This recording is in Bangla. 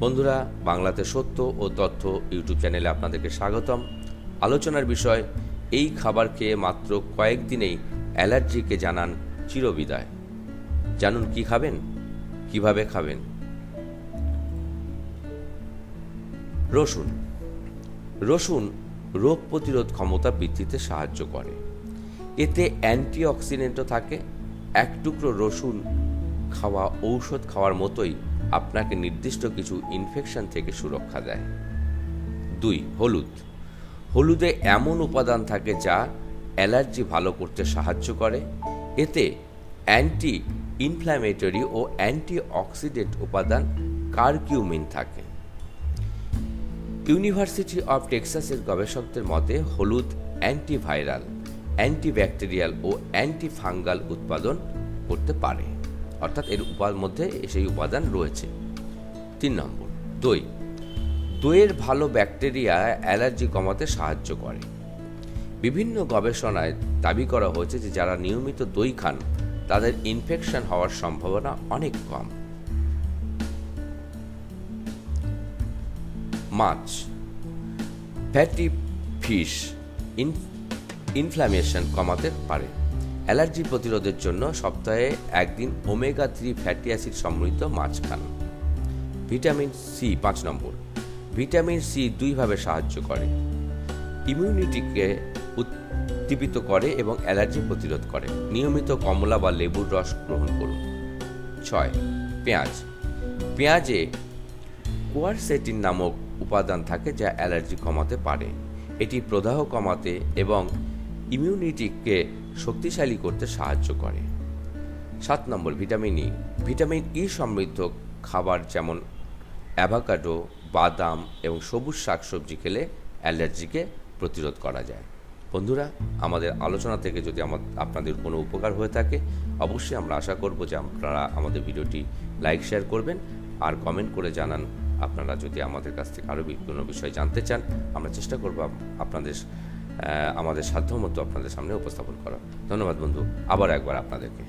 বন্ধুরা, বাংলাতে সত্য ও তথ্য ইউটিউব চ্যানেলে আপনাদেরকে স্বাগতম। আলোচনার বিষয়, এই খাবার খেয়ে মাত্র কয়েকদিনেই অ্যালার্জিকে জানান চিরবিদায়। জানুন কি খাবেন, কিভাবে খাবেন। রসুন। রসুন রোগ প্রতিরোধ ক্ষমতা বৃদ্ধিতে সাহায্য করে। এতে অ্যান্টিঅক্সিডেন্টও থাকে। এক টুকরো রসুন খাওয়া ঔষধ খাওয়ার মতোই আপনাকে নির্দিষ্ট কিছু ইনফেকশন থেকে সুরক্ষা দেয়। 2. হলুদ। হলুদে এমন উপাদান থাকে যা অ্যালার্জি ভালো করতে সাহায্য করে। এতে অ্যান্টি ইনফ্ল্যামেটরি ও অ্যান্টিঅক্সিডেন্ট উপাদান কারকিউমিন থাকে। ইউনিভার্সিটি অফ টেক্সাসের গবেষকদের মতে হলুদ অ্যান্টিভাইরাল, অ্যান্টিব্যাকটেরিয়াল ও অ্যান্টিফাঙ্গাল উৎপাদন করতে পারে, অর্থাৎ এর মধ্যে সেই উপাদান রয়েছে। 3 নম্বর, দই। দইয়ের ভালো ব্যাকটেরিয়া অ্যালার্জি কমাতে সাহায্য করে। বিভিন্ন গবেষণায় দাবি করা হয়েছে যে যারা নিয়মিত দই খান তাদের ইনফেকশন হওয়ার সম্ভাবনা অনেক কম। মাছ। ফ্যাটি ফিশ ইনফ্ল্যামেশন কমাতে পারে। অ্যালার্জি প্রতিরোধের জন্য সপ্তাহে একদিন ওমেগা 3 ফ্যাটি অ্যাসিড সমৃদ্ধ মাছ খান। Vitamin C. 5 number, vitamin C দুইভাবে সাহায্য করে। ইমিউনিটিকে উদ্দীপিত করে এবং অ্যালার্জি প্রতিরোধ করে। নিয়মিত কমলা বা লেবুর রস গ্রহণ করুন। 6. পেঁয়াজ। পেঁয়াজে কোয়ারসেটিন নামক উপাদান থাকে যা অ্যালার্জি কমাতে পারে। এটি প্রদাহ কমাতে এবং ইমিউনিটিকে শক্তিশালী করতে সাহায্য করে। 7 নম্বর, ভিটামিন ই। ভিটামিন ই সমৃদ্ধ খাবার যেমন অ্যাভোকাডো, বাদাম এবং সবুজ শাকসবজি খেলে অ্যালার্জিকে প্রতিরোধ করা যায়। বন্ধুরা, আমাদের আলোচনা থেকে যদি আপনাদের কোনো উপকার হয়ে থাকে, অবশ্যই আমরা আশা করব যে আপনারা আমাদের ভিডিওটি লাইক শেয়ার করবেন আর কমেন্ট করে জানান আপনারা যদি আমাদের কাছ থেকে আরও কোনো বিষয় জানতে চান। আমরা চেষ্টা করব আমাদের সাধ্যমতো আপনাদের সামনে উপস্থাপন করা। ধন্যবাদ বন্ধু, আবার একবার আপনাদেরকে।